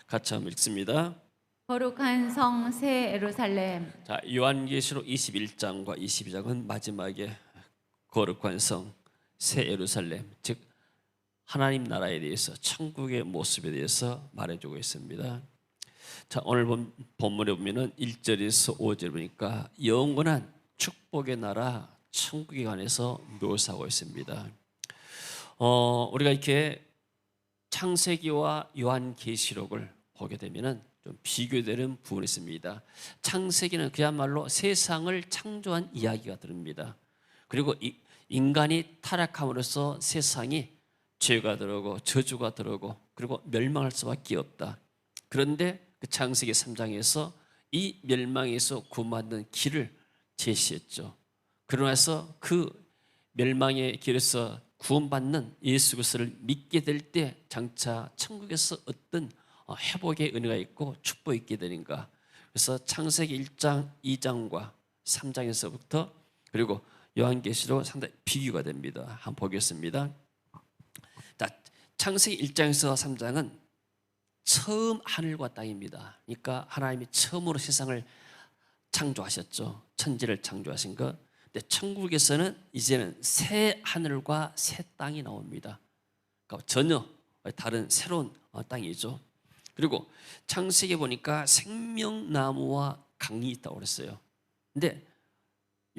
같이 한번 읽습니다. 거룩한 성 새 예루살렘. 자, 요한계시록 21장과 22장은 마지막에 거룩한 성 새 예루살렘, 즉 하나님 나라에 대해서, 천국의 모습에 대해서 말해주고 있습니다. 자, 오늘 본문에 보면은 1절에서 5절 보니까 영원한 축복의 나라 천국에 관해서 묘사하고 있습니다. 우리가 이렇게 창세기와 요한계시록을 보게 되면은 좀 비교되는 부분이 있습니다. 창세기는 그야말로 세상을 창조한 이야기가 들립니다. 그리고 인간이 타락함으로써 세상이 죄가 들어오고 저주가 들어오고 그리고 멸망할 수밖에 없다. 그런데 그 창세기 3장에서 이 멸망에서 구원받는 길을 제시했죠. 그러나서 그 멸망의 길에서 구원받는 예수 그리스도를 믿게 될 때 장차 천국에서 어떤 회복의 은혜가 있고 축복이 있게 되는가. 그래서 창세기 1장, 2장과 3장에서부터 그리고 요한계시록 상당히 비교가 됩니다. 한번 보겠습니다. 자, 창세기 1장에서 3장은 처음 하늘과 땅입니다. 그러니까 하나님이 처음으로 세상을 창조하셨죠. 천지를 창조하신 것. 근데 천국에서는 이제는 새 하늘과 새 땅이 나옵니다. 그러니까 전혀 다른 새로운 땅이죠. 그리고 창세기에 보니까 생명나무와 강이 있다고 그랬어요. 근데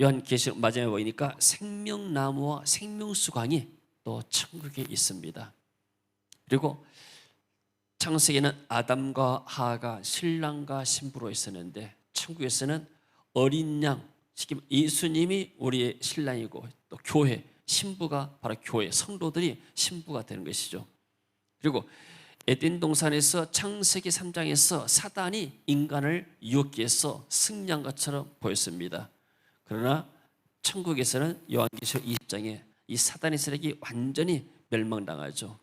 요한계시록 마지막에 보니까 생명나무와 생명수강이 또 천국에 있습니다. 그리고 창세기는 아담과 하하가 신랑과 신부로 있었는데 천국에서는 어린 양, 예수님이 우리의 신랑이고 또 교회, 신부가 바로 교회, 성도들이 신부가 되는 것이죠. 그리고 에덴 동산에서 창세기 3장에서 사단이 인간을 유혹해 해서 승리한 것처럼 보였습니다. 그러나 천국에서는 요한계시록 20장에 이 사단의 세력이 완전히 멸망당하죠.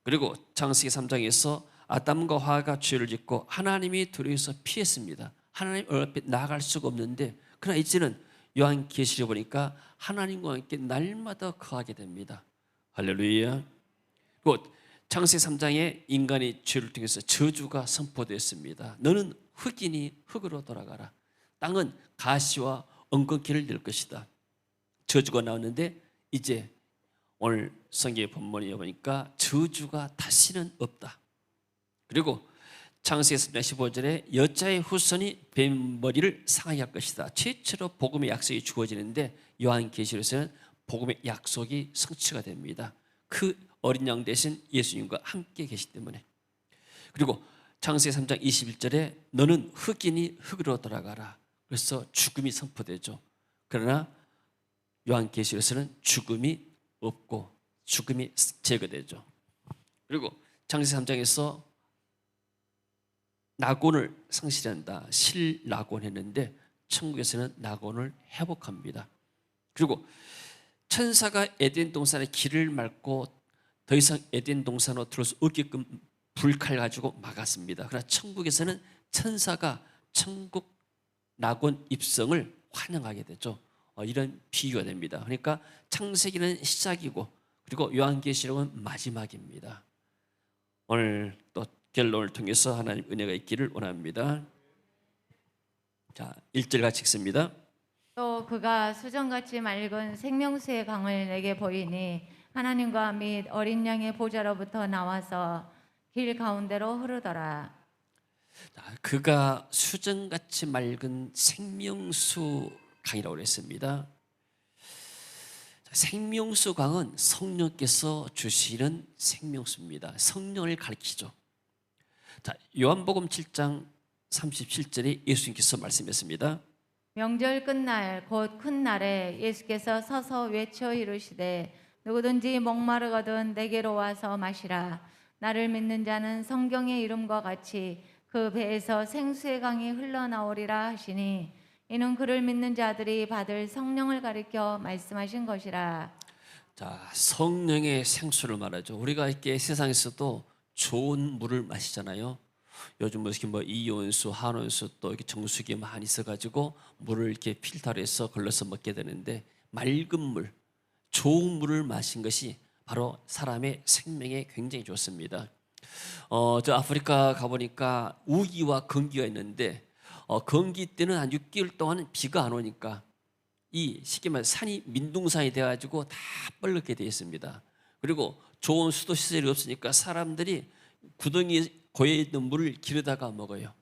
그리고 창세기 3장에서 아담과 하와가 죄를 짓고 하나님이 두려워서 피했습니다. 하나님 앞에 나아갈 수가 없는데 그러나 이제는 요한계시록 보니까 하나님과 함께 날마다 거하게 됩니다. 할렐루야. 곧 창세기 3장에 인간의 죄를 통해서 저주가 선포되었습니다. 너는 흙이니 흙으로 돌아가라. 땅은 가시와 엉겅퀴를 낼 것이다. 저주가 나왔는데 이제 오늘 성경의 본문에 보니까 저주가 다시는 없다. 그리고 창세기 3장 15절에 여자의 후손이 뱀 머리를 상하게 할 것이다. 최초로 복음의 약속이 주어지는데 요한계시록에서는 복음의 약속이 성취가 됩니다. 그 어린 양 대신 예수님과 함께 계시기 때문에. 그리고 창세기 3장 21절에 너는 흙이니 흙으로 돌아가라. 그래서 죽음이 선포되죠. 그러나 요한계시록에서는 죽음이 없고 죽음이 제거되죠. 그리고 창세기 3장에서 낙원을 상실한다. 실낙원 했는데 천국에서는 낙원을 회복합니다. 그리고 천사가 에덴 동산의 길을 막고 더 이상 에덴 동산으로 들어올 수 없게끔 불칼 가지고 막았습니다. 그러나 천국에서는 천사가 천국 낙원 입성을 환영하게 되죠. 이런 비유가 됩니다. 그러니까 창세기는 시작이고 그리고 요한계시록은 마지막입니다. 오늘 또 결론을 통해서 하나님 은혜가 있기를 원합니다. 자, 1절 같이 읽습니다. 또 그가 수정같이 맑은 생명수의 강을 내게 보이니 하나님과 및 어린 양의 보좌로부터 나와서 길 가운데로 흐르더라. 그가 수정같이 맑은 생명수 강이라고 했습니다. 생명수 강은 성령께서 주시는 생명수입니다. 성령을 가리키죠. 자, 요한복음 7장 37절에 예수님께서 말씀했습니다. 명절 끝날 곧 큰 날에 예수께서 서서 외쳐 이르시되 누구든지 목마르거든 내게로 와서 마시라. 나를 믿는 자는 성경의 이름과 같이 그 배에서 생수의 강이 흘러나오리라 하시니 이는 그를 믿는 자들이 받을 성령을 가리켜 말씀하신 것이라. 자, 성령의 생수를 말하죠. 우리가 이렇게 세상에서도 좋은 물을 마시잖아요. 요즘 뭐 이온수, 한온수 또 이렇게 정수기 많이 있어가지고 물을 이렇게 필터로 해서 걸러서 먹게 되는데 맑은 물, 좋은 물을 마신 것이 바로 사람의 생명에 굉장히 좋습니다. 저 아프리카 가보니까 우기와 건기가 있는데 건기 때는 한 6개월 동안은 비가 안 오니까 이 쉽게 말해 산이 민둥산이 돼가지고 다 뻘겋게 되어 있습니다. 그리고 좋은 수도 시설이 없으니까 사람들이 구덩이에 고여 있는 물을 기르다가 먹어요.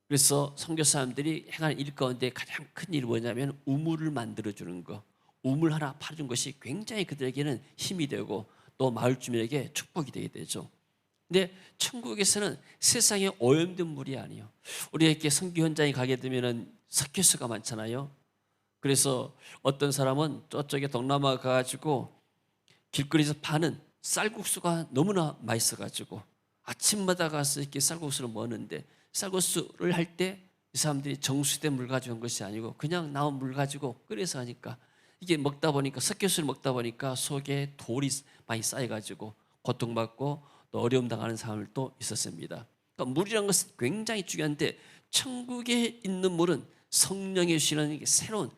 그래서 선교사님들이 행하는 일 가운데 가장 큰 일이 뭐냐면 우물을 만들어주는 거, 우물 하나 파준 것이 굉장히 그들에게는 힘이 되고 또 마을 주민에게 축복이 되게 되죠. 근데 천국에서는 세상에 오염된 물이 아니에요. 우리 이렇게 선교 현장에 가게 되면은 석회수가 많잖아요. 그래서 어떤 사람은 저쪽에 동남아 가가지고 길거리에서 파는 쌀국수가 너무나 맛있어가지고 아침마다 가서 이렇게 쌀국수를 먹는데, 쌀국수를 할 때 이 사람들이 정수된 물 가지고 온 것이 아니고 그냥 나온 물 가지고 끓여서 하니까 이게 먹다 보니까, 석회수를 먹다 보니까 속에 돌이 많이 쌓여가지고 고통받고 또 어려움 당하는 사람들도 있었습니다. 그러니까 물이라는 것은 굉장히 중요한데, 천국에 있는 물은 성령이 주시는 새로운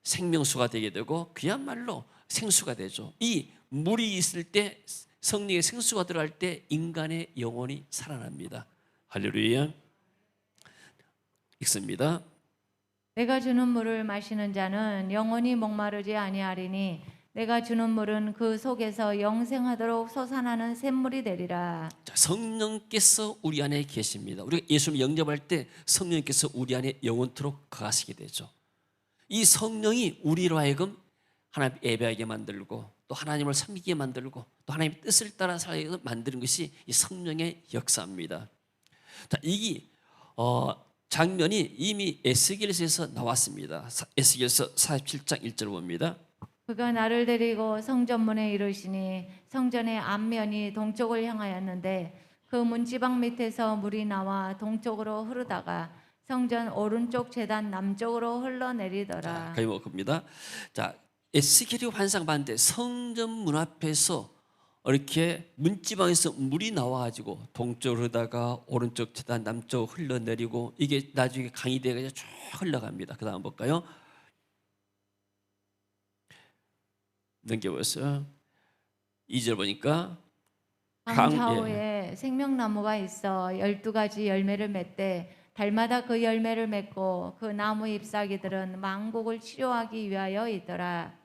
생명수가 되게 되고 그야말로 생수가 되죠. 이 물이 있을 때, 성령의 생수가 들어갈 때 인간의 영혼이 살아납니다. 할렐루야. 읽습니다. 내가 주는 물을 마시는 자는 영원히 목마르지 아니하리니 내가 주는 물은 그 속에서 영생하도록 솟아나는 샘물이 되리라. 자, 성령께서 우리 안에 계십니다. 우리가 예수님 영접할 때 성령께서 우리 안에 영원토록 거하시게 되죠. 이 성령이 우리로 하여금 하나님 예배하게 만들고 또 하나님을 섬기게 만들고 또 하나님의 뜻을 따라 살게 만드는 것이 이 성령의 역사입니다. 자, 이 장면이 이미 에스겔서에서 나왔습니다. 에스겔서 47장 1절 봅니다. 그가 나를 데리고 성전문에 이르시니 성전의 앞면이 동쪽을 향하였는데 그 문지방 밑에서 물이 나와 동쪽으로 흐르다가 성전 오른쪽 제단 남쪽으로 흘러내리더라. 거의 먹습니다. 자, 에스겔이 환상 봤는데 성전 문 앞에서 이렇게 문지방에서 물이 나와가지고 동쪽으로 흐르다가 오른쪽 제단 남쪽 흘러내리고 이게 나중에 강이 돼가지고 쭉 흘러갑니다. 그 다음 볼까요? 넘겨보세요. 2절 보니까 강 좌우에 생명나무가 있어 12가지 열매를 맺되 달마다 그 열매를 맺고 그 나무 잎사귀들은 만국을 치료하기 위하여 있더라.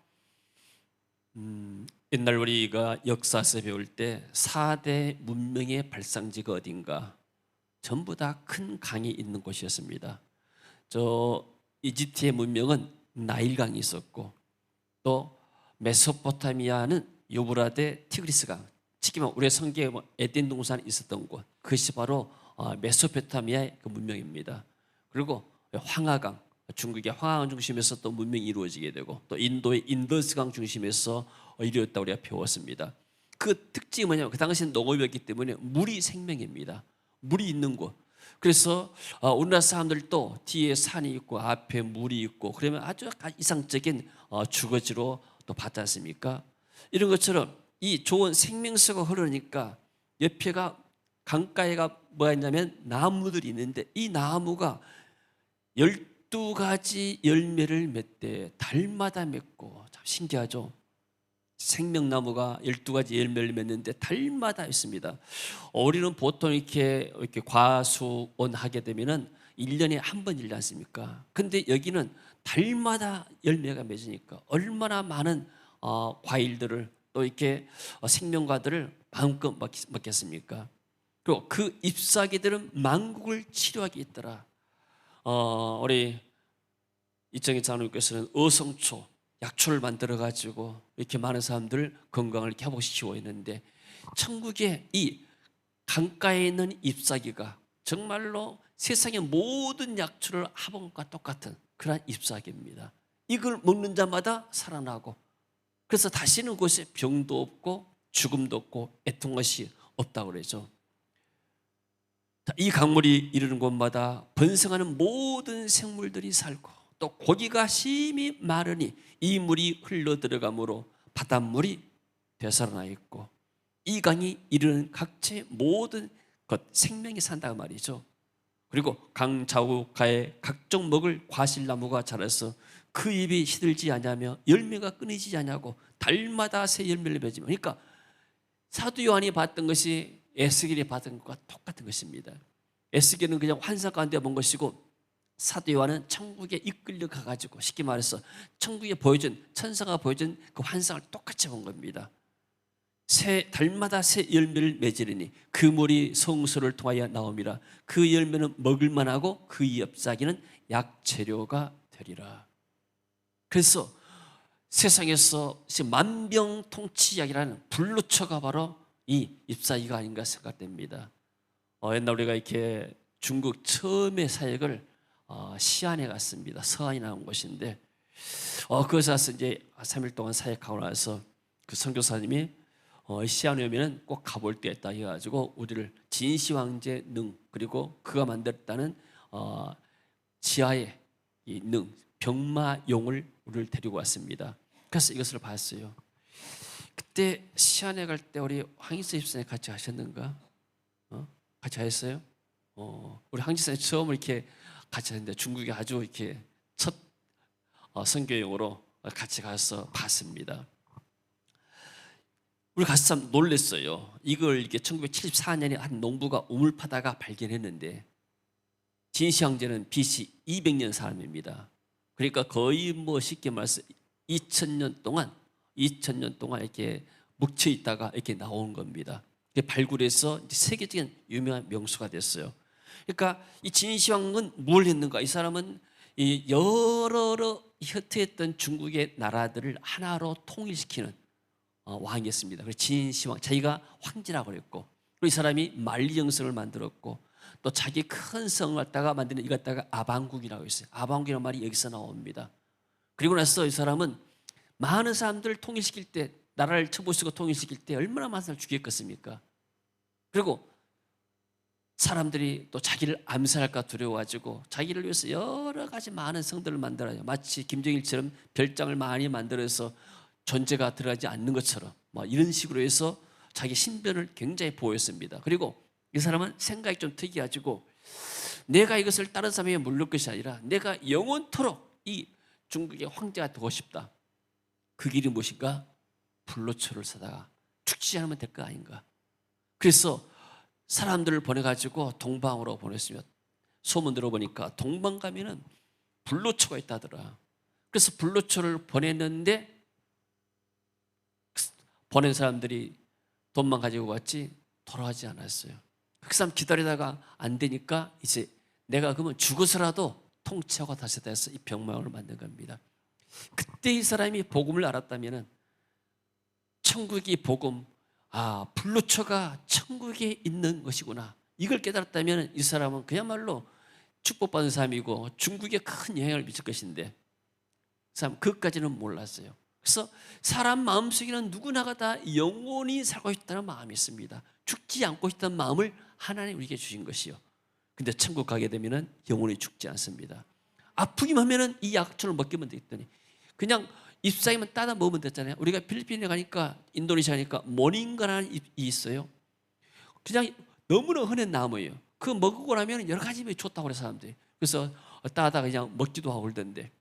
옛날 우리가 역사에서 배울 때 4대 문명의 발상지가 어딘가, 전부 다 큰 강이 있는 곳이었습니다. 저 이집트의 문명은 나일강이 있었고 또 메소포타미아는 유브라데 티그리스강, 쉽게 말하면 우리의 성경에 에덴 동산이 있었던 곳, 그것이 바로 메소포타미아의 그 문명입니다. 그리고 황하강, 중국의 황하강 중심에서 또 문명이 이루어지게 되고 또 인도의 인더스강 중심에서 이루어졌다고 우리가 배웠습니다. 그 특징이 뭐냐면 그 당시엔 농업이었기 때문에 물이 생명입니다. 물이 있는 곳. 그래서 우리나라 사람들도 뒤에 산이 있고 앞에 물이 있고 그러면 아주 이상적인 주거지로 또 받지 않습니까? 이런 것처럼 이 좋은 생명수가 흐르니까 옆에가 강가에가 뭐가 있냐면 나무들이 있는데 이 나무가 12가지 열매를 맺되 달마다 맺고, 참 신기하죠? 생명나무가 12가지 열매를 맺는데 달마다 있습니다. 우리는 보통 이렇게 과수원 하게 되면은 1년에 한 번 일지 않습니까? 근데 여기는 달마다 열매가 맺으니까 얼마나 많은 과일들을 또 이렇게 생명과들을 마음껏 먹겠습니까? 그리고 그 잎사귀들은 만국을 치료하게 있더라. 우리 이정희 장로님께서는 어성초, 약초를 만들어 가지고 이렇게 많은 사람들 건강을 이렇게 회복시키고 있는데, 천국의 이 강가에 있는 잎사귀가 정말로 세상의 모든 약초를 합한 것과 똑같은 그런 잎사귀입니다. 이걸 먹는 자마다 살아나고, 그래서 다시는 그곳에 병도 없고 죽음도 없고 애통한 것이 없다고 그러죠. 이 강물이 이르는 곳마다 번성하는 모든 생물들이 살고 또 고기가 심히 마르니 이 물이 흘러 들어가므로 바닷물이 되살아나 있고, 이 강이 이르는 각지의 모든 것 생명이 산다고 말이죠. 그리고 강 좌우가에 각종 먹을 과실나무가 자라서 그 잎이 시들지 않냐며 열매가 끊이지 않냐고 달마다 새 열매를 맺으며, 그러니까 사도 요한이 봤던 것이 에스겔이 받은 것과 똑같은 것입니다. 에스겔은 그냥 환상 가운데 본 것이고 사도 요한은 천국에 이끌려 가가지고 쉽게 말해서 천국에 보여준 천사가 보여준 그 환상을 똑같이 본 겁니다. 새 달마다 새 열매를 맺으리니 그 물이 성소를 통하여 나옴이라. 그 열매는 먹을만하고 그 잎사귀는 약재료가 되리라. 그래서 세상에서 지금 만병통치약이라는 불로초가 바로 이 잎사귀가 아닌가 생각됩니다. 옛날 우리가 이렇게 중국 처음에 사역을 시안에 갔습니다. 서안이 나온 곳인데 그것에 가서 이제 3일 동안 사역하고 나서 그 선교사님이 시안에 오면은 꼭 가볼 때 있다 해가지고 우리를 진시 황제 능 그리고 그가 만들었다는 지하의 이 능 병마용을 우리를 데리고 왔습니다. 그래서 이것을 봤어요. 그때 시안에 갈 때 우리 황희서 집사님 같이 가셨는가? 같이 가셨어요? 우리 황지사님 처음 이렇게 같이 했는데 중국에 아주 이렇게 첫 선교용으로 같이 가서 봤습니다. 우리 가서 참 놀랐어요. 이걸 이렇게 1974년에 한 농부가 우물 파다가 발견했는데 진시 황제는 BC 200년 사람입니다. 그러니까 거의 뭐 쉽게 말해서 2000년 동안 이렇게 묵혀 있다가 이렇게 나온 겁니다. 발굴해서 세계적인 유명한 명수가 됐어요. 그러니까 이 진시황은 뭘 했는가? 이 사람은 이 여러 휘트했던 중국의 나라들을 하나로 통일시키는 왕이었습니다. 그래서 진시황, 자기가 황제라고 그랬고, 그리고 이 사람이 만리정성을 만들었고, 또 자기 큰 성을 갖다가 만드는 이 갖다가 아방국이라고 했어요. 아방국이라는 말이 여기서 나옵니다. 그리고 나서 이 사람은 많은 사람들을 통일시킬 때, 나라를 쳐부수고 통일시킬 때 얼마나 많은 사람을 죽였겠습니까? 그리고 사람들이 또 자기를 암살할까 두려워가지고 자기를 위해서 여러 가지 많은 성들을 만들어요. 마치 김정일처럼 별장을 많이 만들어서 존재가 들어가지 않는 것처럼 이런 식으로 해서 자기 신변을 굉장히 보였습니다. 그리고 이 사람은 생각이 좀 특이해가지고 내가 이것을 다른 사람에게 물릴 것이 아니라 내가 영원토록 이 중국의 황제가 되고 싶다. 그 길이 무엇인가? 불로초를 사다가 죽지 않으면 될 거 아닌가. 그래서 사람들을 보내가지고 동방으로 보냈으면 소문 들어보니까 동방 가면은 불로초가 있다더라. 그래서 불로초를 보냈는데 보낸 사람들이 돈만 가지고 갔지 돌아가지 않았어요. 그 사람 기다리다가 안 되니까 이제 내가 그러면 죽어서라도 통치하고 다시 해서 이 병마을 만든 겁니다. 그때 이 사람이 복음을 알았다면은 천국이 복음, 불로초가 천국에 있는 것이구나. 이걸 깨달았다면 이 사람은 그야말로 축복받은 사람이고 중국에 큰 영향을 미칠 것인데 그 사람 그것까지는 몰랐어요. 그래서 사람 마음속에는 누구나가 다 영원히 살고 싶다는 마음이 있습니다. 죽지 않고 싶다는 마음을 하나님 우리에게 주신 것이요. 근데 천국 가게 되면 영원히 죽지 않습니다. 아프기만 하면 이 약초를 먹기만 되겠더니 그냥 잎사귀만 따다 먹으면 됐잖아요. 우리가 필리핀에 가니까 인도네시아 가니까 모닝가라는 잎이 있어요. 그냥 너무나 흔한 나무예요. 그거 먹고 나면 여러 가지 힘이 좋다고 그래 사람들이. 그래서 따다가 그냥 먹기도 하고 그러던데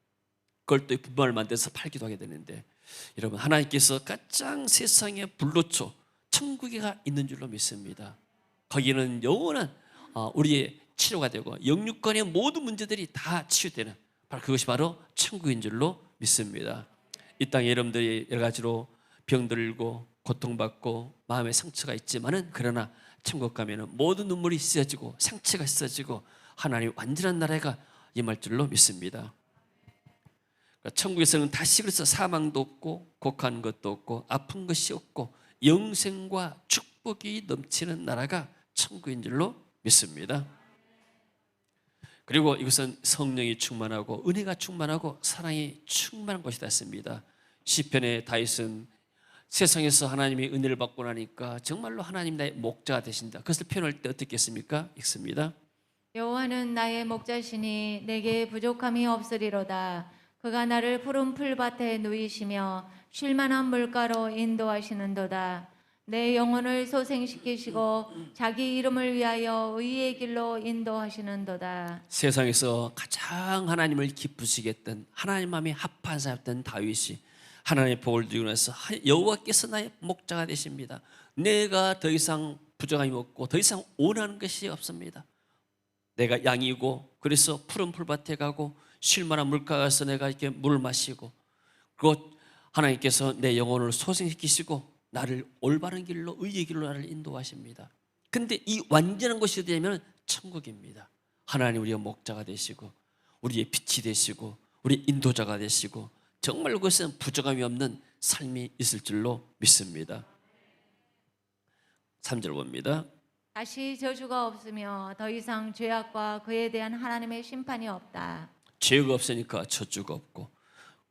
그걸 또 분말을 만들어서 팔기도 하게 되는데 여러분 하나님께서 가장 세상에 불로초 천국에 있는 줄로 믿습니다. 거기는 영원한 우리의 치료가 되고 영육간의 모든 문제들이 다 치유되는 바로 그것이 바로 천국인 줄로 믿습니다. 이 땅에 여러분들이 여러 가지로 병들고 고통받고 마음에 상처가 있지만은 그러나 천국 가면은 모든 눈물이 씻어지고 상처가 씻어지고 하나님 완전한 나라가 임할 줄로 믿습니다. 천국에서는 다시 그래서 사망도 없고 곡한 것도 없고 아픈 것이 없고 영생과 축복이 넘치는 나라가 천국인 줄로 믿습니다. 그리고 이것은 성령이 충만하고 은혜가 충만하고 사랑이 충만한 것이다 했습니다. 시편의 다윗은 세상에서 하나님의 은혜를 받고 나니까 정말로 하나님 나의 목자가 되신다. 그것을 표현할 때 어떻게 했습니까? 읽습니다. 여호와는 나의 목자시니 내게 부족함이 없으리로다. 그가 나를 푸른 풀밭에 누이시며 쉴만한 물가로 인도하시는도다. 내 영혼을 소생시키시고 자기 이름을 위하여 의의 길로 인도하시는도다. 세상에서 가장 하나님을 기쁘시게 했던 하나님 마음에 합한 사였던 다윗이 하나님의 복을 누리고 나서 여호와께서 나의 목자가 되십니다. 내가 더 이상 부정함이 없고 더 이상 원하는 것이 없습니다. 내가 양이고 그래서 푸른 풀밭에 가고 쉴 만한 물가 가서 내가 이렇게 물을 마시고, 그리고 하나님께서 내 영혼을 소생시키시고 나를 올바른 길로, 의의 길로 나를 인도하십니다. 근데 이 완전한 것이 되면 천국입니다. 하나님 우리의 목자가 되시고 우리의 빛이 되시고 우리 인도자가 되시고 정말 그것은 부정함이 없는 삶이 있을 줄로 믿습니다. 3절 봅니다. 다시 저주가 없으며 더 이상 죄악과 그에 대한 하나님의 심판이 없다. 죄가 없으니까 저주가 없고,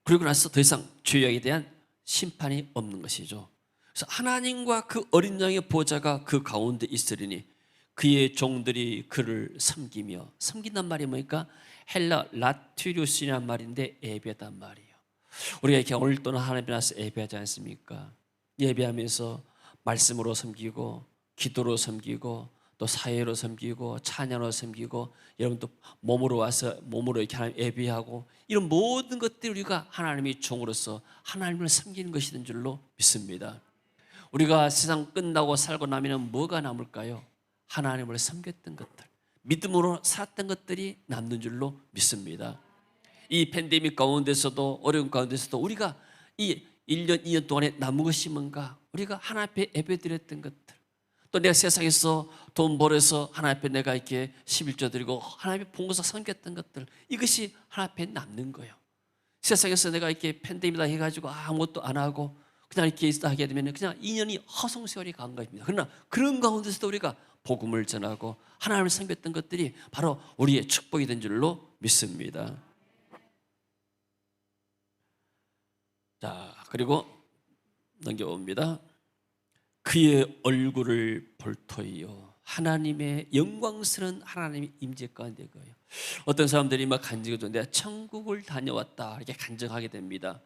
그리고 나서 더 이상 죄악에 대한 심판이 없는 것이죠. 그래서 하나님과 그 어린 양의 보좌가 그 가운데 있으리니 그의 종들이 그를 섬기며, 섬긴단 말이 뭐니까 헬라 라튜리우스란 말인데 예배단 말이에요. 우리가 이렇게 오늘 또는 하나님 앞에서 예배하지 않습니까? 예배하면서 말씀으로 섬기고 기도로 섬기고 또 사회로 섬기고 찬양으로 섬기고, 여러분 또 몸으로 와서 몸으로 이렇게 하나님 예배하고, 이런 모든 것들이 우리가 하나님의 종으로서 하나님을 섬기는 것이된 줄로 믿습니다. 우리가 세상 끝나고 살고 나면 뭐가 남을까요? 하나님을 섬겼던 것들, 믿음으로 살았던 것들이 남는 줄로 믿습니다. 이 팬데믹 가운데서도, 어려운 가운데서도 우리가 이 1년, 2년 동안에 남은 것이 뭔가? 우리가 하나님 앞에 예배드렸던 것들, 또 내가 세상에서 돈 벌어서 하나님 앞에 내가 이렇게 11조 드리고 하나님 앞에 봉사 섬겼던 것들, 이것이 하나님 앞에 남는 거예요. 세상에서 내가 이렇게 팬데믹이다 해가지고 아무것도 안 하고 그냥 이렇게 있다 하게 되면 그냥 2년이 허송세월이 간 것입니다. 그러나 그런 가운데서도 우리가 복음을 전하고 하나님을 섬겼던 것들이 바로 우리의 축복이 된 줄로 믿습니다. 자, 그리고 넘겨봅니다. 그의 얼굴을 볼 터이요, 하나님의 영광스러운 하나님의 임재 가운데 거예요. 어떤 사람들이 막 간증을 좀 내가 천국을 다녀왔다 이렇게 간증하게 됩니다.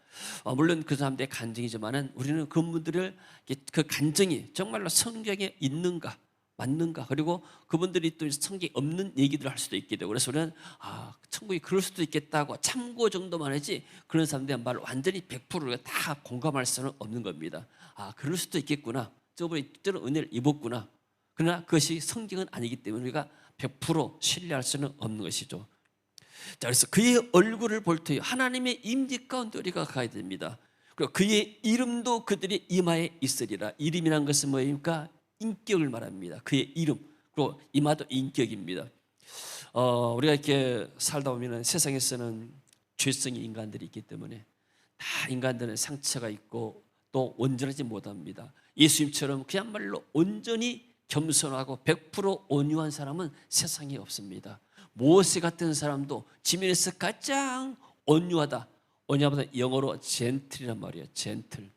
물론 그 사람들의 간증이지만은 우리는 그분들을 그 간증이 정말로 성경에 있는가 맞는가, 그리고 그분들이 또 성경에 없는 얘기들을 할 수도 있게 되고, 그래서 우리는 천국이 그럴 수도 있겠다고 참고 정도만 하지, 그런 사람들의 말 완전히 100% 다 공감할 수는 없는 겁니다. 그럴 수도 있겠구나, 저번에 저런 은혜를 입었구나, 그러나 그것이 성경은 아니기 때문에 우리가 100% 신뢰할 수는 없는 것이죠. 자, 그래서 그의 얼굴을 볼 터에 하나님의 임재 가운데 우리가 가야 됩니다. 그리고 그의 이름도 그들의 이마에 있으리라. 이름이란 것은 뭐입니까? 인격을 말합니다. 그의 이름, 그리고 이마도 인격입니다. 우리가 이렇게 살다 보면 세상에서는 죄성의 인간들이 있기 때문에 다 인간들은 상처가 있고 또 온전하지 못합니다. 예수님처럼 그야말로 온전히 겸손하고 100% 온유한 사람은 세상에 없습니다. 모세 같은 사람도 지면에서 가장 온유하다, 온유하다 영어로 젠틀이란 말이에요. 젠틀,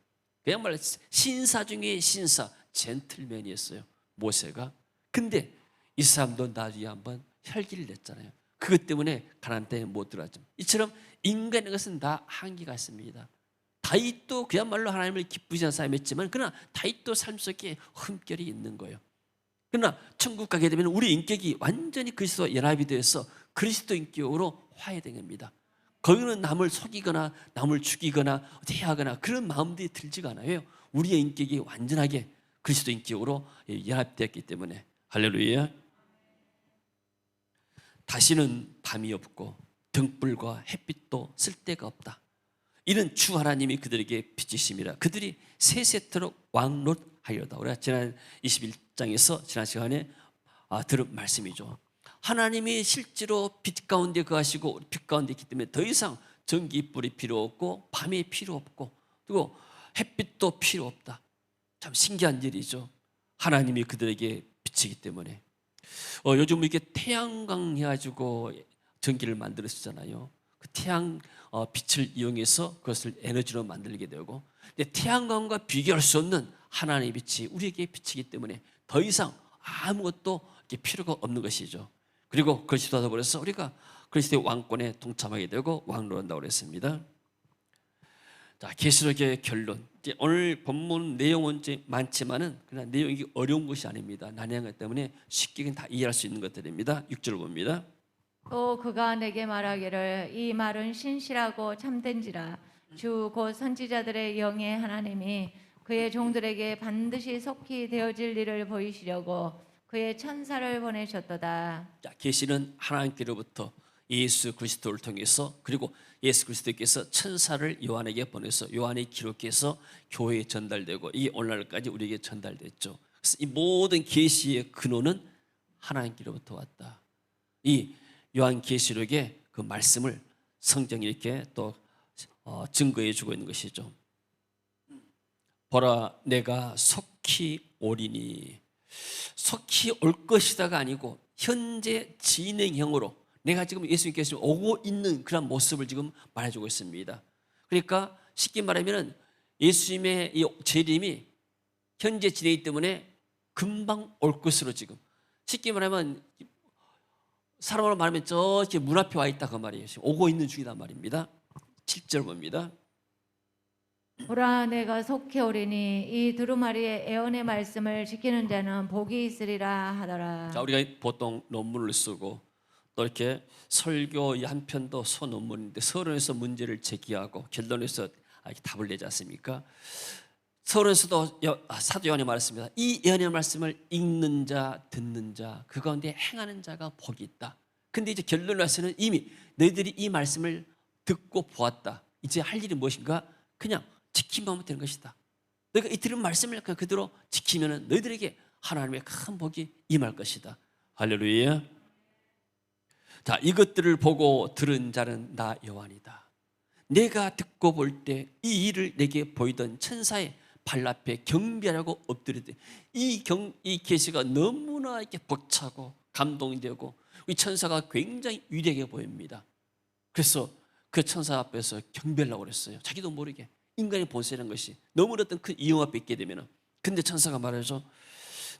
그야말로 신사 중에 신사, 젠틀맨이었어요, 모세가. 근데 이 사람도 나중에 한번 혈기를 냈잖아요. 그것 때문에 가나안 땅에 못 들어왔죠. 이처럼 인간의 것은 다 한계가 있습니다. 다윗도 그야말로 하나님을 기쁘지 않은 사람이었지만, 그러나 다윗도 삶 속에 흠결이 있는 거예요. 그러나 천국 가게 되면 우리 인격이 완전히 그리스도와 연합이 되어서 그리스도 인격으로 화해된 겁니다. 거기는 남을 속이거나 남을 죽이거나 해하거나 그런 마음들이 들지가 않아요. 우리의 인격이 완전하게 그리스도 인격으로 연합되었기 때문에. 할렐루야. 다시는 밤이 없고 등불과 햇빛도 쓸데가 없다. 이는 주 하나님이 그들에게 빛이심이라. 그들이 세세토록 왕롯하여다. 우리가 지난 21장에서 지난 시간에 들은 말씀이죠. 하나님이 실제로 빛 가운데 거하시고 빛 가운데 있기 때문에 더 이상 전기불이 필요 없고 밤이 필요 없고 그리고 햇빛도 필요 없다. 참 신기한 일이죠. 하나님이 그들에게 빛이기 때문에. 요즘 이렇게 태양광 해가지고 전기를 만들었잖아요. 그 태양 빛을 이용해서 그것을 에너지로 만들게 되고, 근데 태양광과 비교할 수 없는 하나님의 빛이 우리에게 빛이기 때문에 더 이상 아무것도 필요가 없는 것이죠. 그리고 그것이 닫아버려서 우리가 그리스도의 왕권에 동참하게 되고 왕노한다고 그랬습니다. 자, 계시록의 결론. 이제 오늘 본문 내용은 이제 많지만은 그러나 내용이 어려운 것이 아닙니다. 난해한 것 때문에 쉽게 다 이해할 수 있는 것들입니다. 6절 봅니다. 또 그가 내게 말하기를 이 말은 신실하고 참된지라 주 곧 선지자들의 영의 하나님이 그의 종들에게 반드시 속히 되어질 일을 보이시려고 그의 천사를 보내셨도다. 자, 계시는 하나님께로부터 예수 그리스도를 통해서, 그리고 예수 그리스도께서 천사를 요한에게 보내서 요한이 기록해서 교회에 전달되고 이게 오늘날까지 우리에게 전달됐죠. 그래서 이 모든 계시의 근원은 하나님께로부터 왔다. 이 요한 계시록의 그 말씀을 성경이 이렇게 또 증거해 주고 있는 것이죠. 보라, 내가 속히 오리니. 속히 올 것이다가 아니고 현재 진행형으로 내가 지금 예수님께서 오고 있는 그런 모습을 지금 말해주고 있습니다. 그러니까 쉽게 말하면 예수님의 이 재림이 현재 진행이기 때문에 금방 올 것으로, 지금 쉽게 말하면 사람으로 말하면 저렇게 문 앞에 와 있다 그 말이에요. 지금 오고 있는 중이란 말입니다. 7절 봅니다. 보라 내가 속히 오리니 이 두루마리의 애언의 말씀을 지키는 자는 복이 있으리라 하더라. 자, 우리가 보통 논문을 쓰고 또 이렇게 설교 한 편도 소논문인데 서론에서 문제를 제기하고 결론에서 이렇게 답을 내지 않습니까? 서론에서도 사도 요한이 말했습니다. 이 예언의 말씀을 읽는 자, 듣는 자, 그 가운데 행하는 자가 복이 있다. 근데 이제 결론에 와서는 이미 너희들이 이 말씀을 듣고 보았다. 이제 할 일이 무엇인가? 그냥 지키면 하면 되는 것이다. 너희가 이 들은 말씀을 그냥 그대로 지키면 너희들에게 하나님의 큰 복이 임할 것이다. 할렐루야. 자, 이것들을 보고 들은 자는 나 요한이다. 내가 듣고 볼 때 이 일을 내게 보이던 천사의 발 앞에 경배하라고 엎드리되 이 계시가 너무나 이렇게 벅차고 감동되고 이 천사가 굉장히 위대하게 보입니다. 그래서 그 천사 앞에서 경배하려고 그랬어요. 자기도 모르게 인간의 본성이라는 것이 너무 어떤 큰 이용 앞에 있게 되면, 근데 천사가 말하죠.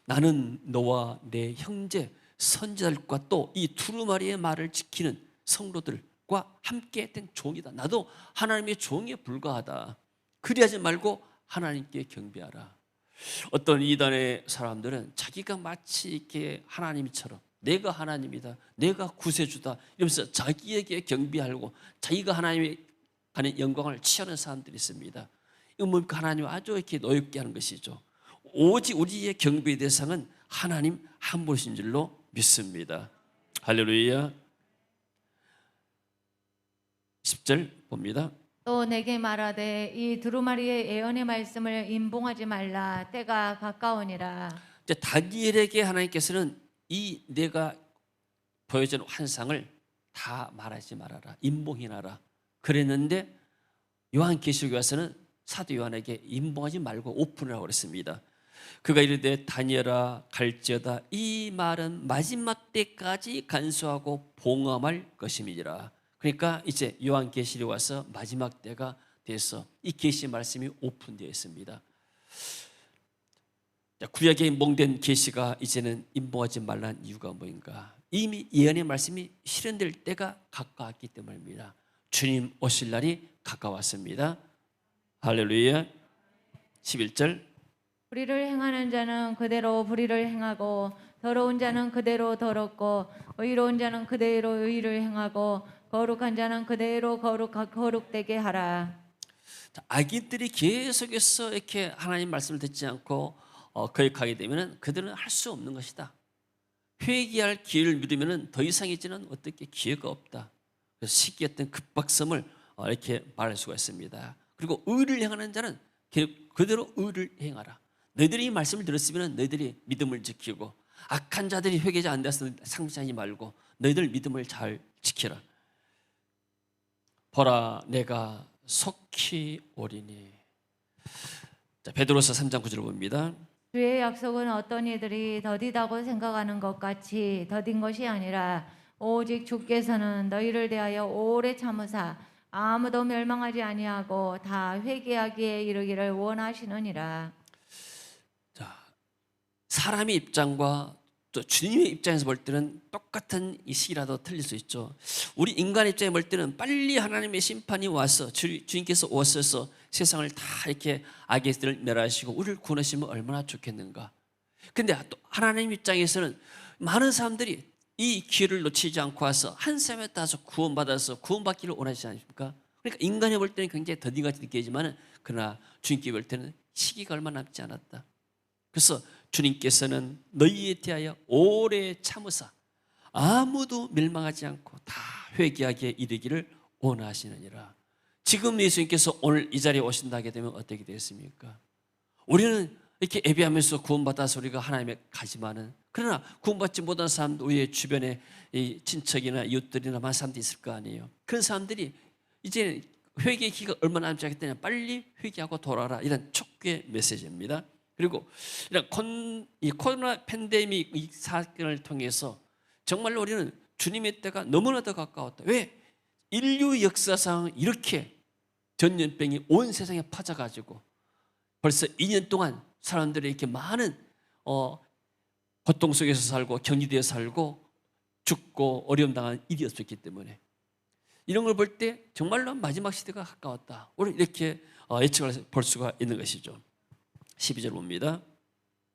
나는 너와 내 형제 선지자들과 또 이 두루마리의 말을 지키는 성도들과 함께 했던 종이다. 나도 하나님의 종에 불과하다. 그리하지 말고 하나님께 경배하라. 어떤 이단의 사람들은 자기가 마치 이렇게 하나님처럼 내가 하나님이다, 내가 구세주다 이러면서 자기에게 경배하고 자기가 하나님의 하는 영광을 취하는 사람들이 있습니다. 이건 뭡니까? 하나님을 아주 이렇게 노엽게 하는 것이죠. 오직 우리의 경배의 대상은 하나님 한 분이신 줄로 믿습니다. 할렐루야. 10절 봅니다. 또 내게 말하되 이 두루마리의 애언의 말씀을 임봉하지 말라. 때가 가까우니라. 이제 다니엘에게 하나님께서는 이 내가 보여준 환상을 다 말하지 말아라, 임봉해놔라 그랬는데 요한계시록에 와서는 사도 요한에게 임봉하지 말고 오픈하라고 그랬습니다. 그가 이르되 다니엘아 갈지어다 이 말은 마지막 때까지 간수하고 봉함할 것임이니라. 그러니까 이제 요한계시록에 와서 마지막 때가 돼서 이 계시 말씀이 오픈되어 있습니다. 구약에 임봉된 계시가 이제는 임봉하지 말라는 이유가 뭐인가? 이미 예언의 말씀이 실현될 때가 가까웠기 때문입니다. 주님 오실 날이 가까웠습니다. 할렐루야. 11절 불의를 행하는 자는 그대로 불의를 행하고 더러운 자는 그대로 더럽고 의로운 자는 그대로 의를 행하고 거룩한 자는 그대로 거룩되게 하라. 자, 악인들이 계속해서 이렇게 하나님 말씀을 듣지 않고 거역하게 되면 그들은 할 수 없는 것이다. 회개할 기회를 누리면 더 이상 이제는 어떻게 기회가 없다. 그래서 시기했던 급박성을 이렇게 말할 수가 있습니다. 그리고 의를 행하는 자는 그대로 의를 행하라. 너희들이 이 말씀을 들었으면 너희들이 믿음을 지키고, 악한 자들이 회개하지 안 돼서 상실하지 말고 너희들 믿음을 잘 지키라. 보라 내가 속히 오리니. 자, 베드로서 3장 9절 봅니다. 주의 약속은 어떤 이들이 더디다고 생각하는 것 같이 더딘 것이 아니라 오직 주께서는 너희를 대하여 오래 참으사 아무도 멸망하지 아니하고 다 회개하기에 이르기를 원하시느니라. 자, 사람의 입장과 또 주님의 입장에서 볼 때는 똑같은 이 시기라도 틀릴 수 있죠. 우리 인간의 입장에 볼 때는 빨리 하나님의 심판이 와서 주님께서 오셔서 세상을 다 이렇게 악의들을 멸하시고 우리를 구원하시면 얼마나 좋겠는가. 근데 또 하나님 입장에서는 많은 사람들이 이 기회를 놓치지 않고 와서 한 사람에 따라서 구원받아서 구원받기를 원하시지 않습니까? 그러니까 인간이 볼 때는 굉장히 더디같이 느끼지만 그러나 주님께 볼 때는 시기가 얼마 남지 않았다. 그래서 주님께서는 너희에 대하여 오래 참으사 아무도 멸망하지 않고 다 회개하게 이르기를 원하시느니라. 지금 예수님께서 오늘 이 자리에 오신다 하게 되면 어떻게 되겠습니까? 우리는 이렇게 예배하면서 구원받아서 우리가 하나님의 가지만은, 그러나 구원받지 못한 사람도 우리의 주변에 이 친척이나 이웃들이나 많은 사람들이 있을 거 아니에요. 그런 사람들이 이제 회개의 기가 얼마나 남지 않기 때문에 빨리 회개하고 돌아라, 이런 촉구의 메시지입니다. 그리고 이런 이 코로나 팬데믹 이 사건을 통해서 정말로 우리는 주님의 때가 너무나 더 가까웠다. 왜? 인류 역사상 이렇게 전염병이 온 세상에 퍼져가지고 벌써 2년 동안 사람들이 이렇게 많은 고통 속에서 살고 격리되어 살고 죽고 어려움 당한 일이 없었기 때문에 이런 걸 볼 때 정말로 마지막 시대가 가까웠다, 우리 이렇게 예측을 볼 수가 있는 것이죠. 12절 봅니다.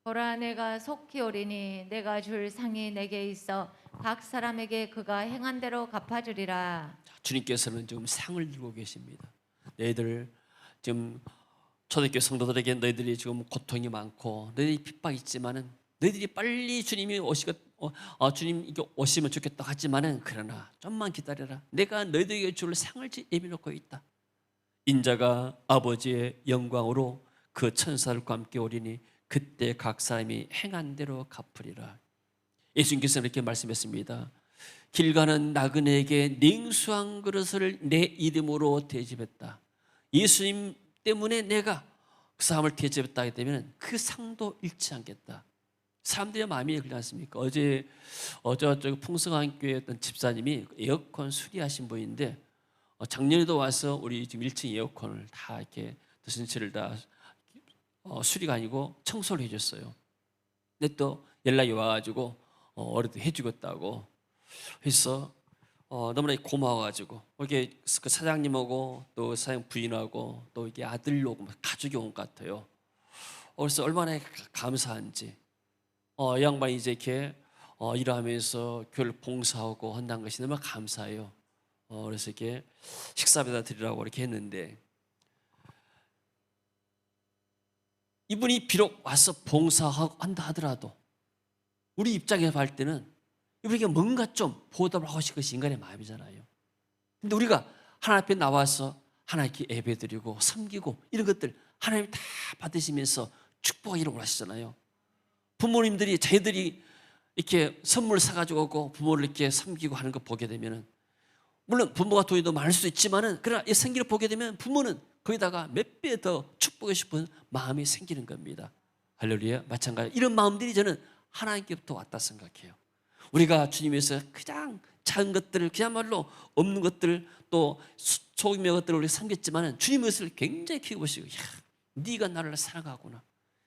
보라, 내가 속히 오리니 내가 줄 상이 내게 있어 각 사람에게 그가 행한 대로 갚아주리라. 주님께서는 지금 상을 들고 계십니다. 너희들 지금 초대교회 성도들에게 너희들이 지금 고통이 많고 너희들이 핍박이 있지만은 너희들이 빨리 주님이 주님 이게 오시면 좋겠다 하지만은 그러나 좀만 기다려라. 내가 너희들에게 줄 상을 예비놓고 있다. 인자가 아버지의 영광으로 그 천사들과 함께 오리니 그때 각 사람이 행한 대로 갚으리라. 예수님께서는 이렇게 말씀했습니다. 길 가는 나그네에게 냉수 한 그릇을 내 이름으로 대접했다. 예수님 때문에 내가 그 사람을 대접했다 하게 되면 그 상도 잃지 않겠다. 사람들의 마음이 그렇지 않습니까? 어제 풍성한 교회 어떤 집사님이 에어컨 수리하신 분인데 작년에도 와서 우리 지금 1층 에어컨을 다 이렇게 전체를 다 수리가 아니고 청소를 해줬어요. 근데 또 연락이 와가지고 어려도 해주겠다고 해서 너무나 고마워가지고 이렇게 그 사장님하고 또 사장 부인하고 또 이게 아들 오고 가족이 온 것 같아요. 그래서 얼마나 감사한지 이 양반이 이제 이렇게 일하면서 교회를 봉사하고 한다는 것이 너무 감사해요. 그래서 이렇게 식사비다 드리라고 이렇게 했는데 이분이 비록 와서 봉사한다 하더라도 우리 입장에서 볼 때는 이분에게 뭔가 좀 보답을 하고 싶은 것이 인간의 마음이잖아요. 근데 우리가 하나님 앞에 나와서 하나님께 예배드리고 섬기고 이런 것들 하나님 다 받으시면서 축복하기를 원하시잖아요. 부모님들이 자기들이 이렇게 선물 사가지고 오고 부모를 이렇게 섬기고 하는 거 보게 되면은 물론 부모가 돈이 더 많을 수도 있지만은 그러나 이 생기를 보게 되면 부모는 거기다가 몇 배 더 축복하고 싶은 마음이 생기는 겁니다. 할렐루야. 마찬가지 이런 마음들이 저는 하나님께부터 왔다 생각해요. 우리가 주님에서 가장 작은 것들을 그야말로 없는 것들 또 소금의 것들을 우리가 섬겼지만은 주님의 것을 굉장히 키워보시고 네가 나를 사랑하구나.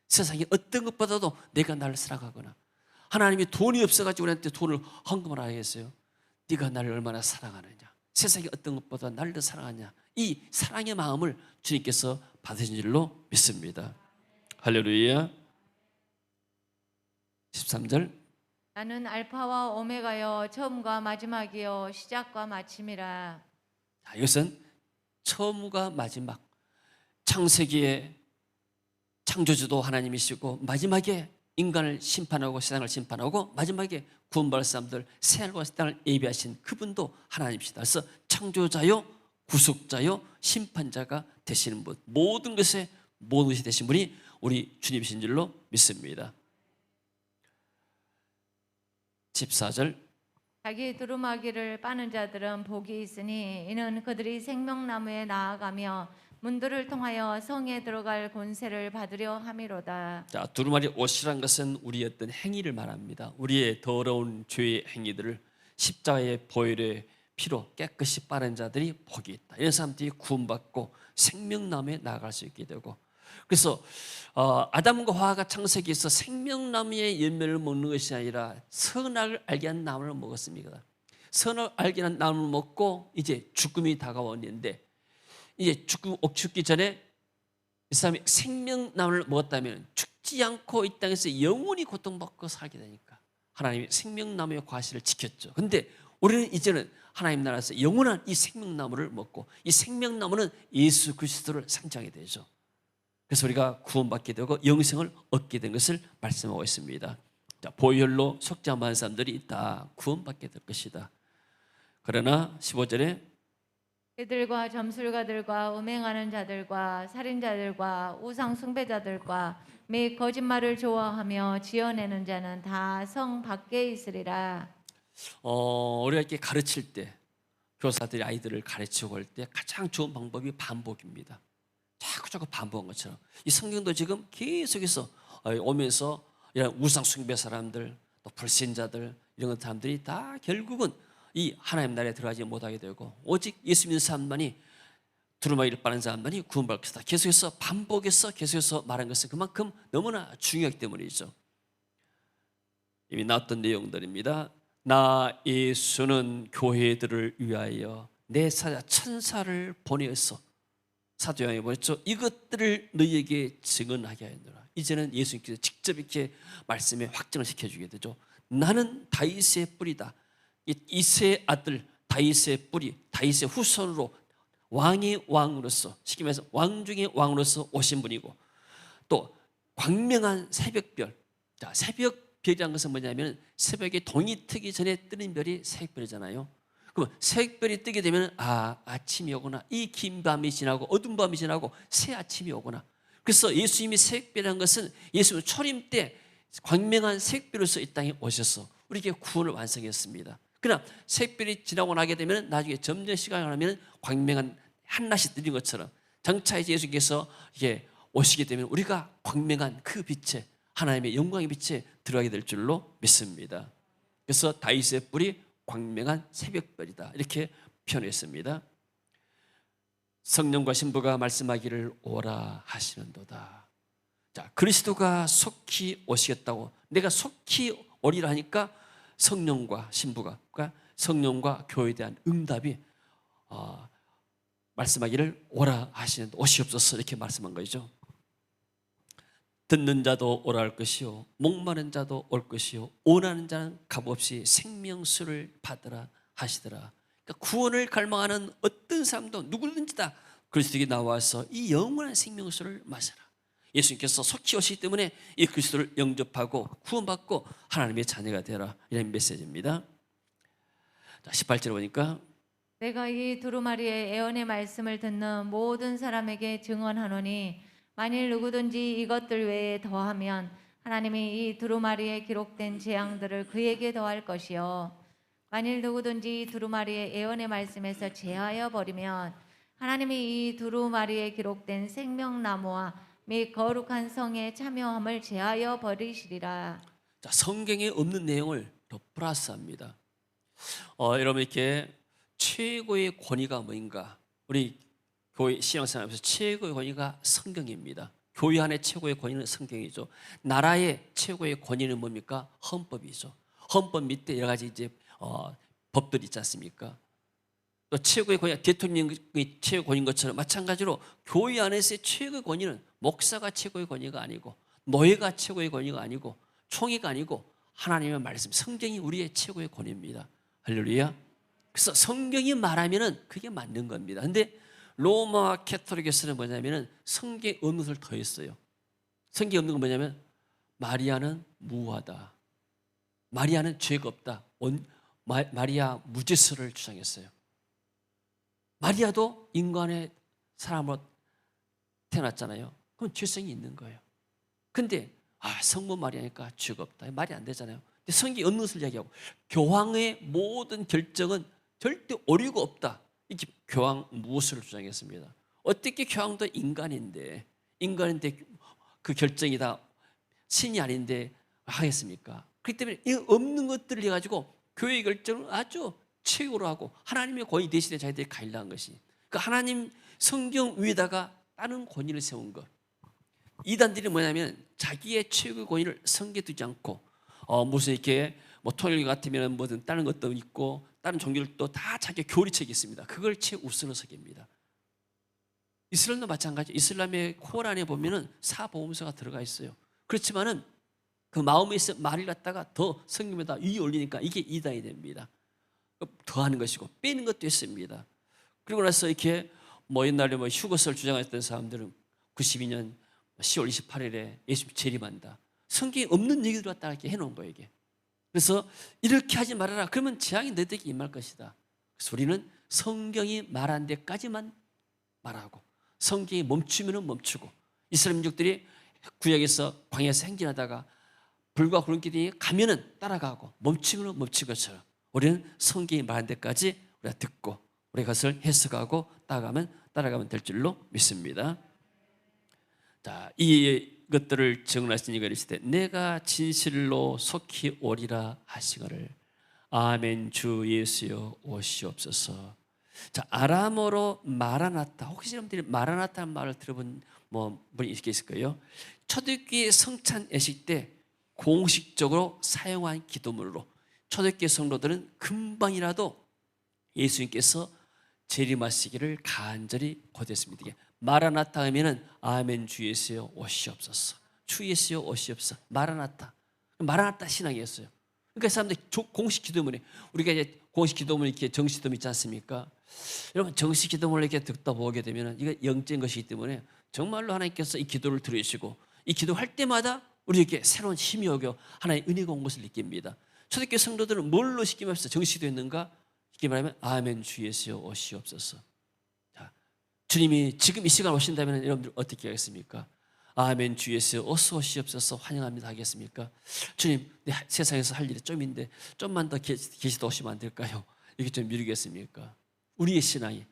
세상에 어떤 것보다도 내가 나를 사랑하구나. 하나님이 돈이 없어가지고 우리한테 돈을 헌금을 하겠어요. 네가 나를 얼마나 사랑하느냐. 세상에 어떤 것보다 나를 더 사랑하냐. 이 사랑의 마음을 주님께서 받으신 줄로 믿습니다. 할렐루야. 13절. 나는 알파와 오메가여 처음과 마지막이여 시작과 마침이라. 이것은 처음과 마지막, 창세기의 창조주도 하나님이시고 마지막에 인간을 심판하고 세상을 심판하고 마지막에 구원받을 사람들 새하늘과 새 땅을 예비하신 그분도 하나님이시다. 그래서 창조자요 구속자요 심판자가 되시는 분, 모든 것이 되신 분이 우리 주님이신 줄로 믿습니다. 14절. 자기 두루마기를 빠는 자들은 복이 있으니 이는 그들이 생명나무에 나아가며 문들을 통하여 성에 들어갈 권세를 받으려 함이로다. 자, 두루마리 옷이란 것은 우리의 어떤 행위를 말합니다. 우리의 더러운 죄의 행위들을 십자가의 보혈의 피로 깨끗이 빠른 자들이 복이 있다. 이런 사람들이 구원받고 생명나무에 나아갈 수 있게 되고, 그래서 아담과 하와가 창세기에서 생명나무의 열매를 먹는 것이 아니라 선악을 알게 하는 나무를 먹었습니다. 선악을 알게 하는 나무를 먹고 이제 죽음이 다가왔는데 이제 죽기 전에 이 사람이 생명나무를 먹었다면 죽지 않고 이 땅에서 영원히 고통받고 살게 되니까 하나님이 생명나무의 과실을 지켰죠. 근데 우리는 이제는 하나님 나라에서 영원한 이 생명나무를 먹고 이 생명나무는 예수 그리스도를 상징하게 되죠. 그래서 우리가 구원받게 되고 영생을 얻게 된 것을 말씀하고 있습니다. 자, 보혈로 속죄함받은 사람들이 다 구원받게 될 것이다. 그러나 15절에 그들과 점술가들과 음행하는 자들과 살인자들과 우상 숭배자들과 및 거짓말을 좋아하며 지어내는 자는 다 성 밖에 있으리라. 우리가 이렇게 가르칠 때, 교사들이 아이들을 가르치고 할 때 가장 좋은 방법이 반복입니다. 자꾸 반복한 것처럼 이 성경도 지금 계속해서 오면서 이런 우상 숭배 사람들, 또 불신자들, 이런 사람들이 다 결국은 이 하나님 나라에 들어가지 못하게 되고 오직 예수 믿는 사람만이, 두루마기를 빠는 사람만이 구원받을 것이다. 계속해서 반복해서 계속해서 말한 것은 그만큼 너무나 중요하기 때문이죠. 이미 나왔던 내용들입니다. 나 예수는 교회들을 위하여 내 사자 천사를 보내어서, 사도 요한이 보냈죠. 이것들을 너희에게 증언하게 하였노라. 이제는 예수님께서 직접 이렇게 말씀에 확정을 시켜주게 되죠. 나는 다윗의 뿌리다. 이새의 아들 다윗의 뿌리, 다윗의 후손으로 왕의 왕으로서, 쉽게 말해서 왕 중의 왕으로서 오신 분이고, 또 광명한 새벽별. 자, 새벽별이라는 것은 뭐냐면 새벽에 동이 트기 전에 뜨는 별이 새벽별이잖아요. 그럼 새벽별이 뜨게 되면 아침이 오구나. 이 긴 밤이 지나고 어두운 밤이 지나고 새 아침이 오구나. 그래서 예수님이 새벽별이라는 것은 예수님 초림 때 광명한 새벽별로서 이 땅에 오셔서 우리에게 구원을 완성했습니다. 그러나 새벽별이 지나고 나게 되면 나중에 점점 시간이 가면 광명한 한낮이 뜨는 것처럼 장차 이제 예수님께서 이게 오시게 되면 우리가 광명한 그 빛에, 하나님의 영광의 빛에 들어가게 될 줄로 믿습니다. 그래서 다윗의 뿔이 광명한 새벽별이다, 이렇게 표현했습니다. 성령과 신부가 말씀하기를 오라 하시는도다. 자, 그리스도가 속히 오시겠다고, 내가 속히 오리라 하니까 성령과 신부가, 그러니까 성령과 교회에 대한 응답이 말씀하기를 오라 하시는데 오시옵소서, 이렇게 말씀한 거죠. 듣는 자도 오라 할 것이요 목마른 자도 올 것이요 원하는 자는 값없이 생명수를 받으라 하시더라. 그러니까 구원을 갈망하는 어떤 사람도 누구든지 다 그리스도에게 나와서 이 영원한 생명수를 마셔라. 예수님께서 속히 오시기 때문에 이 그리스도를 영접하고 구원받고 하나님의 자녀가 되라, 이런 메시지입니다. 자, 18절 보니까 내가 이 두루마리의 예언의 말씀을 듣는 모든 사람에게 증언하노니 만일 누구든지 이것들 외에 더하면 하나님이 이 두루마리에 기록된 재앙들을 그에게 더할 것이요 만일 누구든지 이 두루마리의 예언의 말씀에서 제하여 버리면 하나님이 이 두루마리에 기록된 생명나무와 및 거룩한 성의 참여함을 제하여 버리시리라. 자, 성경에 없는 내용을 더 플러스합니다. 여러분, 이렇게 최고의 권위가 뭐인가? 우리 교회 신앙생활에서 최고의 권위가 성경입니다. 교회 안에 최고의 권위는 성경이죠. 나라의 최고의 권위는 뭡니까? 헌법이죠. 헌법 밑에 여러 가지 이제 법들이 있지 않습니까? 또 최고의 권위, 대통령이 최고의 권위인 것처럼 마찬가지로 교회 안에서의 최고의 권위는 목사가 최고의 권위가 아니고, 노예가 최고의 권위가 아니고, 총회가 아니고, 하나님의 말씀, 성경이 우리의 최고의 권위입니다. 할렐루야. 그래서 성경이 말하면은 그게 맞는 겁니다. 근데 로마 캐토릭에서는 뭐냐면은 성경에 없는 것을 더했어요. 성경에 없는 건 뭐냐면 마리아는 무하다, 마리아는 죄가 없다, 마리아 무죄설을 주장했어요. 마리아도 인간의 사람으로 태어났잖아요. 그럼 죄성이 있는 거예요. 근데 성모 마리아니까 죄가 없다, 말이 안 되잖아요. 근데 성경에 없는 것을 이야기하고 교황의 모든 결정은 절대 오류가 없다, 이렇게 교황 무엇을 주장했습니다. 어떻게 교황도 인간인데 그 결정이 다 신이 아닌데 하겠습니까? 그렇기 때문에 이 없는 것들을 해가지고 교회의 결정을 아주 최고로 하고 하나님의 권위 대신에 자기들이 가일한 것이, 그 하나님 성경 위에다가 다른 권위를 세운 것. 이단들이 뭐냐면 자기의 최고의 권위를 성경에 두지 않고 무슨 이렇게 뭐 토요일 같으면 뭐든 다른 것도 있고 다른 종교들도 다 자기 교리책이 있습니다. 그걸 최우선으로 새깁니다. 이슬람도 마찬가지. 이슬람의 코란에 보면은 사보험서가 들어가 있어요. 그렇지만은 그 마음에 있어 말을 갖다가 더 성경에다 위에 올리니까 이게 이단이 됩니다. 더하는 것이고 빼는 것도 있습니다. 그리고 나서 이렇게 뭐 옛날에 뭐 휴거설 주장했던 사람들은 92년 10월 28일에 예수님 재림한다. 성경에 없는 얘기를 갖다 이렇게 해놓은 거예요, 이게. 그래서 이렇게 하지 말아라. 그러면 재앙이 너희에게 임할 것이다. 그래서 우리는 성경이 말한 데까지만 말하고 성경이 멈추면 멈추고, 이스라엘 민족들이 구약에서 광야에서 행진하다가 불과 구름 기둥이 가면은 따라가고 멈추면 멈춘 것처럼 우리는 성경이 말한 데까지 우리가 듣고 우리가 그것을 해석하고 따라가면 될 줄로 믿습니다. 자, 이것들을 증언하시니가 이르시되 내가 진실로 속히 오리라 하시거늘 아멘 주 예수여 오시옵소서. 자, 아람어로 마라나타, 혹시 여러분들이 마라나타는 말을 들어본 분이 있을 거예요. 초대교회 성찬 예식 때 공식적으로 사용한 기도문으로 초대교회 성도들은 금방이라도 예수님께서 재림하시기를 간절히 고대했습니다. 이게 마라나타 하면은 아멘 주 예수여 오시옵소서. 주 예수여 오시옵소서. 마라나타 신앙이었어요. 그러니까 사람들이 공식 기도문에, 우리가 이제 공식 기도문 이렇게 정식 기도문 있지 않습니까? 여러분 정식 기도문을 이렇게 듣다 보게 되면은 이거 영적인 것이기 때문에 정말로 하나님께서 이 기도를 들으시고 이 기도할 때마다 우리에게 새로운 힘이 오고 하나의 은혜가 온 것을 느낍니다. 초대교회 성도들은 뭘로 시키면서 정식 기도했는가? 쉽게 말하면 아멘 주 예수여 오시옵소서. 자, 주님이 지금 이 시간 오신다면 여러분들 어떻게 하겠습니까? 아멘 주 예수여 어서 오시옵소서 환영합니다 하겠습니까? 주님 내 세상에서 할 일이 좀인데 좀만 더 계시다 오시면 안 될까요? 이렇게 좀 미루겠습니까? 우리의 신앙이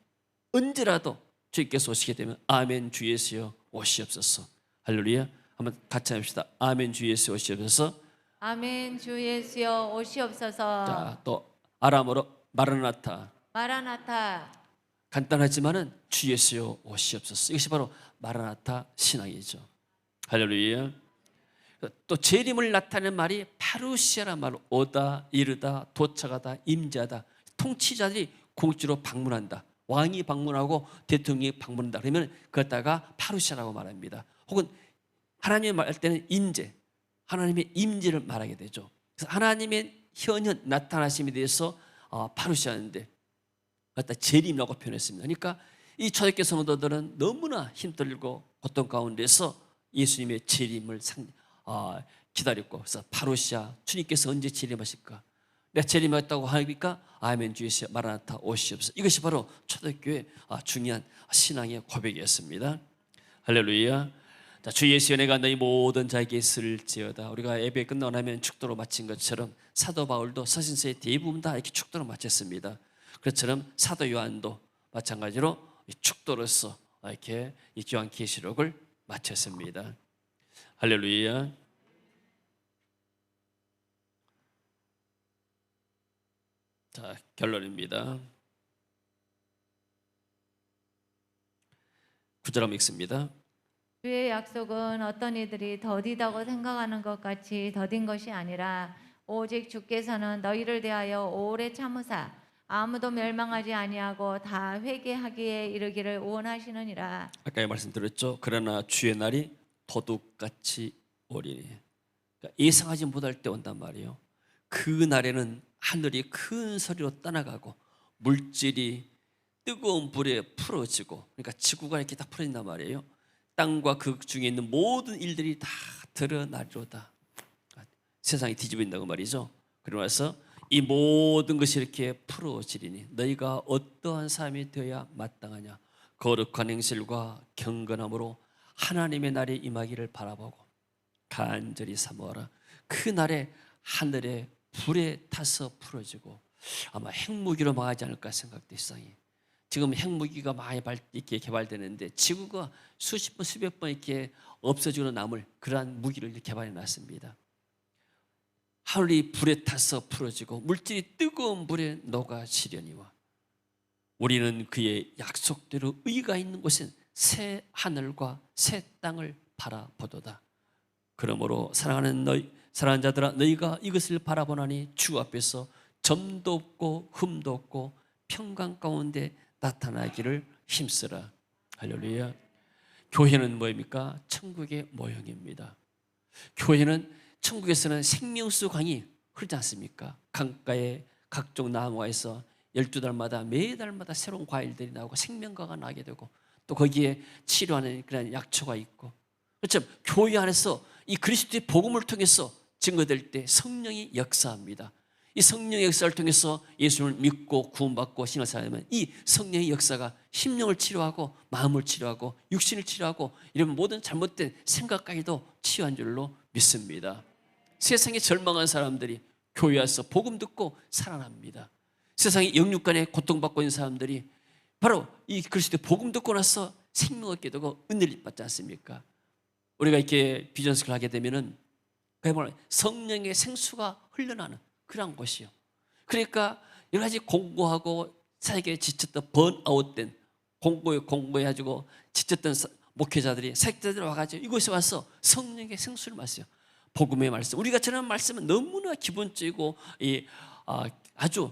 언제라도 주님께서 오시게 되면 아멘 주 예수여 오시옵소서. 할렐루야. 한번 같이 합시다. 아멘 주 예수 오시옵소서. 아멘 주 예수여 오시옵소서. 자, 또 아람어로 마라나타. 마라나타. 간단하지만은 주 예수여 오시옵소서. 이것이 바로 마라나타 신앙이죠. 할렐루야. 또 재림을 나타내는 말이 파루시아란 말로 오다, 이르다, 도착하다, 임재하다. 통치자들이 공주로 방문한다. 왕이 방문하고 대통령이 방문한다. 그러면 그것다가 파루시아라고 말합니다. 혹은 하나님이 말할 때는 임재, 하나님의 임재를 말하게 되죠. 그래서 하나님의 현현 나타나심에 대해서 파루시아인데 갖다 재림이라고 표현했습니다. 그러니까 이 초대교회 성도들은 너무나 힘들고 고통 가운데서 예수님의 재림을 기다렸고, 그래서 파루시아 주님께서 언제 재림하실까? 내가 재림했다고 하니까 아멘 주 예수 마라나타 오시옵소서. 이것이 바로 초대교회 중요한 신앙의 고백이었습니다. 할렐루야. 자, 주 예수여 내가 너희 모든 자에게 있을지어다. 우리가 예배 끝나고 나면 축도로 마친 것처럼 사도 바울도 서신서의 대부분 다 이렇게 축도로 마쳤습니다. 그것처럼 사도 요한도 마찬가지로 축도로서 이렇게 이 요한계시록을 마쳤습니다. 할렐루야. 자, 결론입니다. 9절 한번 읽습니다. 주의 약속은 어떤 이들이 더디다고 생각하는 것 같이 더딘 것이 아니라 오직 주께서는 너희를 대하여 오래 참으사 아무도 멸망하지 아니하고 다 회개하기에 이르기를 원하시느니라. 아까 말씀드렸죠. 그러나 주의 날이 도둑같이 오리니. 그러니까 예상하지 못할 때 온단 말이에요. 그 날에는 하늘이 큰 소리로 떠나가고 물질이 뜨거운 불에 풀어지고, 그러니까 지구가 이렇게 다 풀어진단 말이에요. 땅과 그 중에 있는 모든 일들이 다 드러나리로다. 세상이 뒤집어진다고 말이죠. 그러면서 이 모든 것이 이렇게 풀어지리니 너희가 어떠한 삶이 되어야 마땅하냐? 거룩한 행실과 경건함으로 하나님의 날에 임하기를 바라보고 간절히 사모하라. 그 날에 하늘에 불에 타서 풀어지고 아마 핵무기로 망하지 않을까 생각돼. 세상이 지금 핵무기가 많이 이렇게 개발되는데 지구가 수십 번 수백 번 이렇게 없어지고 남을 그러한 무기를 개발해 놨습니다. 하늘이 불에 타서 풀어지고 물질이 뜨거운 불에 녹아지려니와 우리는 그의 약속대로 의가 있는 곳엔 새 하늘과 새 땅을 바라보도다. 그러므로 사랑하는 자들아 너희가 이것을 바라보나니 주 앞에서 점도 없고 흠도 없고 평강 가운데 나타나기를 힘쓰라. 할렐루야. 교회는 뭐입니까? 천국의 모형입니다. 교회는 천국에서는 생명수 강이 흐르지 않습니까? 강가에 각종 나무에서 12달마다 매달마다 새로운 과일들이 나오고 생명과가 나게 되고 또 거기에 치료하는 그런 약초가 있고 그렇죠? 교회 안에서 이 그리스도의 복음을 통해서 증거될 때 성령이 역사합니다. 이 성령의 역사를 통해서 예수를 믿고 구원받고 신을 살면 이 성령의 역사가 심령을 치료하고 마음을 치료하고 육신을 치료하고 이런 모든 잘못된 생각까지도 치유한 줄로 믿습니다. 세상에 절망한 사람들이 교회 와서 복음 듣고 살아납니다. 세상에 영육간에 고통받고 있는 사람들이 바로 이 그리스도의 복음 듣고 나서 생명 얻게 되고 은혜를 받지 않습니까? 우리가 이렇게 비전스쿨을 하게 되면은 그야말로 성령의 생수가 흘러나는 그런 곳이요. 그러니까 여러 가지 공부하고 사역에 지쳤던 번아웃된 공부해가지고 지쳤던 목회자들이 사역자들이 와가지고 이곳에 와서 성령의 생수를 마셔요. 복음의 말씀. 우리가 전하는 말씀은 너무나 기본적이고 아주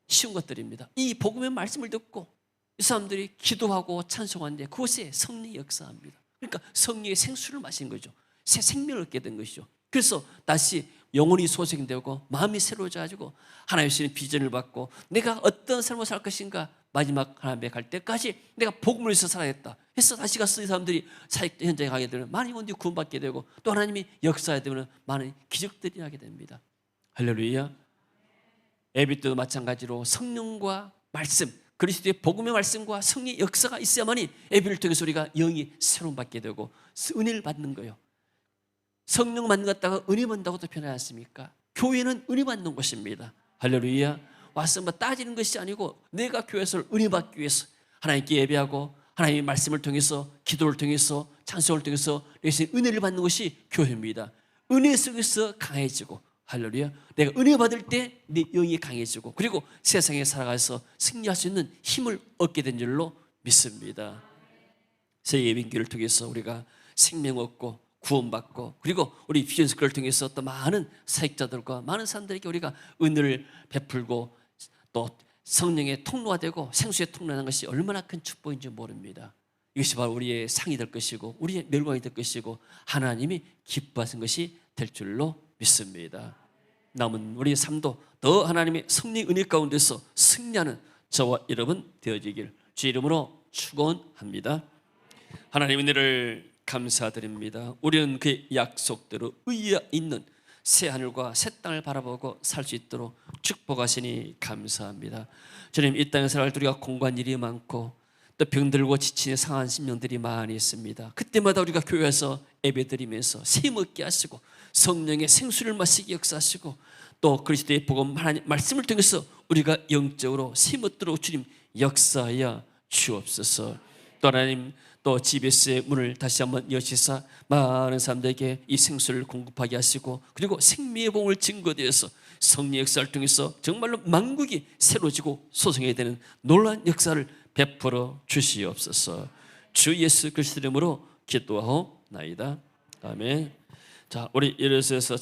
쉬운 것들입니다. 이 복음의 말씀을 듣고 이 사람들이 기도하고 찬송하는데 그곳에 성령이 역사합니다. 그러니까 성령의 생수를 마신 거죠. 새 생명을 얻게 된 것이죠. 그래서 다시 영혼이 소생되고 마음이 새로워져가지고 하나님 주시는 비전을 받고 내가 어떤 삶을 살 것인가 마지막 하나님에 갈 때까지 내가 복음을 위해서 살아야겠다 해서 다시 가서 이 사람들이 사역 현장에 가게 되면 많은 영혼들이 구원받게 되고 또 하나님이 역사하게 되면 많은 기적들이 하게 됩니다. 할렐루야. 예배 때도 마찬가지로 성령과 말씀, 그리스도의 복음의 말씀과 성령의 역사가 있어야만이 예배를 통해서 우리가 영이 새로운 받게 되고 은혜를 받는 거예요. 성령 받는 것 같다가 은혜 받는다고 또 표현하지 않습니까? 교회는 은혜 받는 곳입니다. 할렐루야. 와서 뭐 따지는 것이 아니고 내가 교회에서 은혜 받기 위해서 하나님께 예배하고 하나님의 말씀을 통해서 기도를 통해서 찬송을 통해서 은혜를 받는 것이 교회입니다. 은혜 속에서 강해지고 할렐루야. 내가 은혜 받을 때 내 영이 강해지고 그리고 세상에 살아가서 승리할 수 있는 힘을 얻게 된 줄로 믿습니다. 새 예배기를 통해서 우리가 생명 얻고 구원받고 그리고 우리 비전스쿨을 통해서 또 많은 사역자들과 많은 사람들에게 우리가 은혜를 베풀고 또 성령의 통로가 되고 생수의 통로라는 것이 얼마나 큰 축복인지 모릅니다. 이것이 바로 우리의 상이 될 것이고 우리의 멸관이 될 것이고 하나님이 기뻐하신 것이 될 줄로 믿습니다. 남은 우리의 삶도 더 하나님의 성령 은혜 가운데서 승리하는 저와 여러분 되어지길 주의 이름으로 축원합니다. 하나님 은혜를 감사드립니다. 우리는 그의 약속대로 의에 있는 새 하늘과 새 땅을 바라보고 살 수 있도록 축복하시니 감사합니다. 주님, 이 땅에 살아갈 때 우리가 공부한 일이 많고 또 병들고 지친 상한 심령들이 많이 있습니다. 그때마다 우리가 교회에서 예배드리면서 샘 얻게 하시고 성령의 생수를 마시게 역사하시고 또 그리스도의 복음 하나님 말씀을 통해서 우리가 영적으로 샘 얻도록 주님 역사하여 주옵소서. 또 하나님 또 GBS의 문을 다시 한번 여시사 많은 사람들에게 이 생수를 공급하게 하시고 그리고 생명의 복음을 증거되어서 성령 역사를 통해서 정말로 만국이 새로지고 소성해야 되는 놀라운 역사를 베풀어 주시옵소서. 주 예수 그리스도 이름으로 기도하옵나이다. 아멘. 자, 우리 일어서서